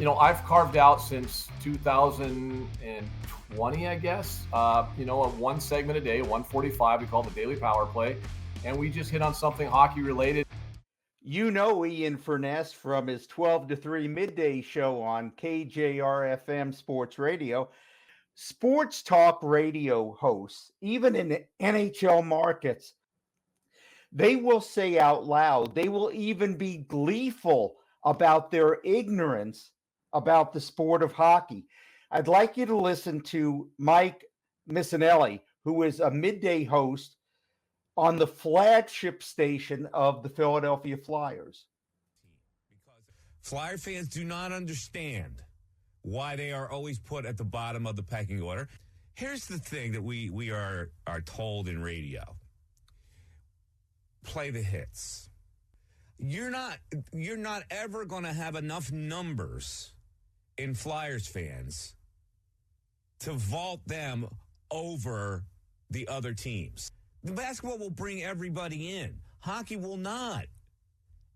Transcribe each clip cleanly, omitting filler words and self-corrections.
I've carved out since 2020, I guess. A one segment a day, 145. We call it the Daily Power Play, and we just hit on something hockey related. You know Ian Furness from his 12 to 3 midday show on KJRFM Sports Radio. Sports talk radio hosts, even in NHL markets, they will say out loud, they will even be gleeful about their ignorance about the sport of hockey. I'd like you to listen to Mike Missinelli, who is a midday host on the flagship station of the Philadelphia Flyers. Flyer fans do not understand why they are always put at the bottom of the pecking order. Here's the thing that we are told in radio. Play the hits. You're not ever going to have enough numbers in Flyers fans to vault them over the other teams. The basketball will bring everybody in. Hockey will not.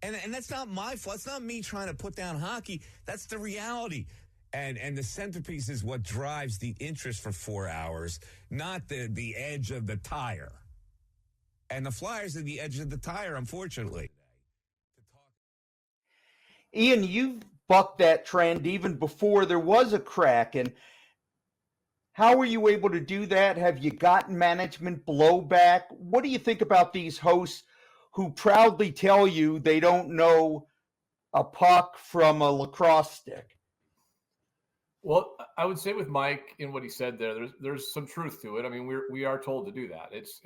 And that's not my fault. It's not me trying to put down hockey. That's the reality. And the centerpiece is what drives the interest for 4 hours, not the edge of the tire. And the Flyers are the edge of the tire, unfortunately. Ian, you've bucked that trend even before there was a crack. And how were you able to do that? Have you gotten management blowback? What do you think about these hosts who proudly tell you they don't know a puck from a lacrosse stick? Well, I would say with Mike in what he said there's some truth to it. I mean, we are told to do that. That's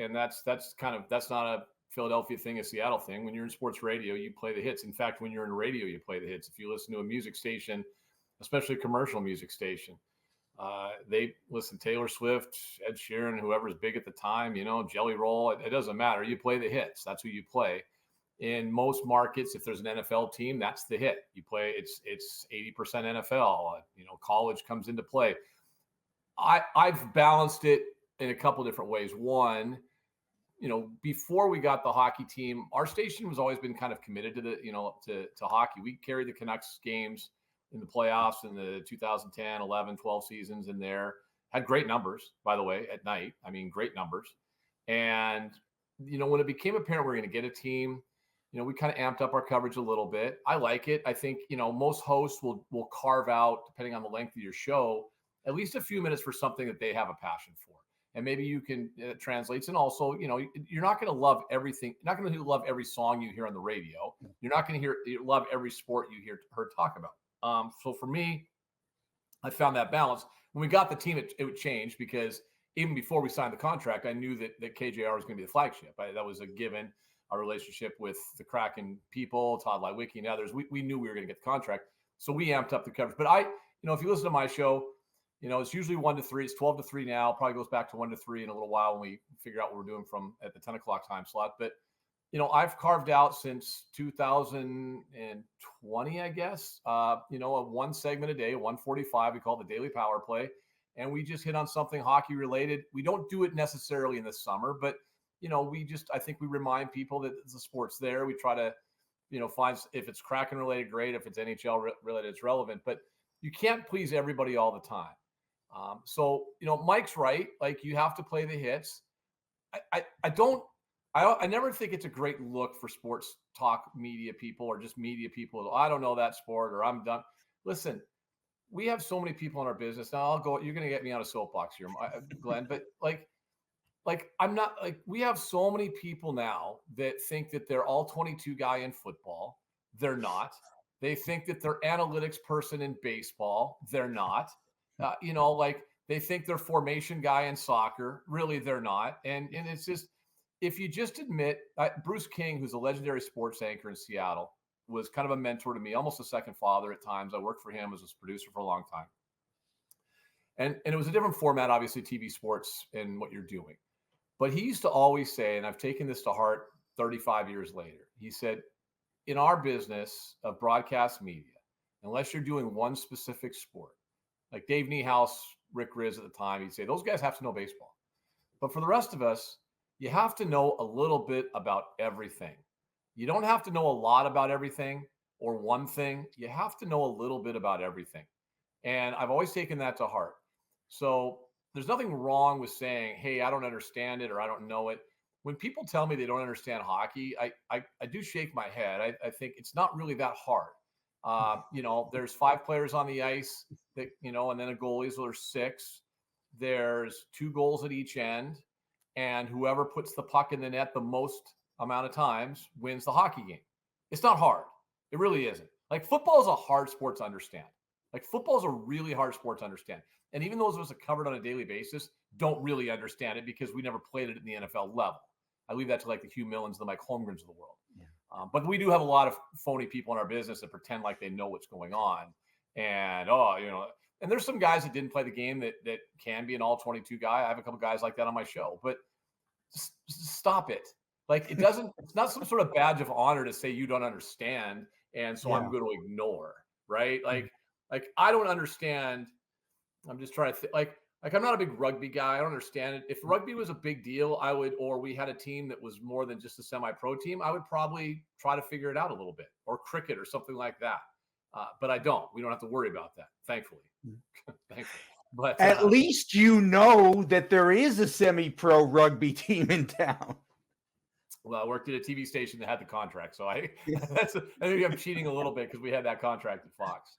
not a Philadelphia thing, a Seattle thing. When you're in sports radio, you play the hits. In fact, when you're in radio, you play the hits. If you listen to a music station, especially a commercial music station, they listen Taylor Swift, Ed Sheeran, whoever's big at the time, Jelly Roll. It doesn't matter. You play the hits. That's who you play. In most markets, if there's an NFL team, that's the hit. You play. It's 80% NFL. College comes into play. I've balanced it in a couple different ways. One, before we got the hockey team, our station has always been kind of committed to to hockey. We carried the Canucks games in the playoffs in the 2010, 11, 12 seasons in there. Had great numbers, by the way, at night. I mean, great numbers. And, when it became apparent we were going to get a team, we kind of amped up our coverage a little bit. I like it. I think, most hosts will carve out, depending on the length of your show, at least a few minutes for something that they have a passion for. And maybe you can translate. And also, you're not going to love everything. You're not going to love every song you hear on the radio. You're not going to love every sport you heard talk about. So for me, I found that balance. When we got the team, it would change because even before we signed the contract, I knew that KJR was going to be the flagship. That was a given. Our relationship with the Kraken people, Todd Lywicki and others, we knew we were going to get the contract. So we amped up the coverage. But if you listen to my show, it's usually 1 to 3. It's 12 to 3 now. Probably goes back to 1 to 3 in a little while when we figure out what we're doing from at the 10 o'clock time slot. But, I've carved out since 2020, I guess, a one segment a day, 145. We call it the Daily Power Play. And we just hit on something hockey related. We don't do it necessarily in the summer, but I think we remind people that the sport's there. We try to, find if it's Kraken related, great. If it's NHL related, it's relevant. But you can't please everybody all the time. So Mike's right. Like you have to play the hits. I never think it's a great look for sports talk media people or just media people. I don't know that sport or I'm done. Listen, we have so many people in our business. Now you're going to get me on a soapbox here, Glenn, but I'm not we have so many people now that think that they're all 22 guy in football. They're not. They think that they're analytics person in baseball. They're not. They think they're formation guy in soccer. Really, they're not. And it's just, if you just admit, Bruce King, who's a legendary sports anchor in Seattle, was kind of a mentor to me, almost a second father at times. I worked for him as a producer for a long time. And it was a different format, obviously, TV sports and what you're doing. But he used to always say, and I've taken this to heart 35 years later, he said, in our business of broadcast media, unless you're doing one specific sport, like Dave Niehaus, Rick Riz at the time, he'd say, those guys have to know baseball. But for the rest of us, you have to know a little bit about everything. You don't have to know a lot about everything, or one thing. You have to know a little bit about everything. And I've always taken that to heart. So there's nothing wrong with saying, hey, I don't understand it or I don't know it. When people tell me they don't understand hockey, I do shake my head. I think it's not really that hard. There's 5 players on the ice that, and then a goalie, so there's 6. There's 2 goals at each end. And whoever puts the puck in the net the most amount of times wins the hockey game. It's not hard. It really isn't. Like, football is a hard sport to understand. Like, football is a really hard sport to understand. And even those of us that cover it on a daily basis don't really understand it because we never played it at the NFL level. I leave that to like the Hugh Millens, the Mike Holmgrens of the world. Yeah. But we do have a lot of phony people in our business that pretend like they know what's going on. And, and there's some guys that didn't play the game that can be an all 22 guy. I have a couple guys like that on my show, but just stop it. Like, it's not some sort of badge of honor to say you don't understand. And so I'm going to ignore, right? Like I don't understand. I'm just trying to think, like I'm not a big rugby guy. I don't understand it. If rugby was a big deal, or we had a team that was more than just a semi-pro team, I would probably try to figure it out a little bit, or cricket or something like that. But I don't. We don't have to worry about that, thankfully. Thankfully. But at least you know that there is a semi-pro rugby team in town. Well, I worked at a TV station that had the contract, so maybe I'm cheating a little bit because we had that contract at Fox.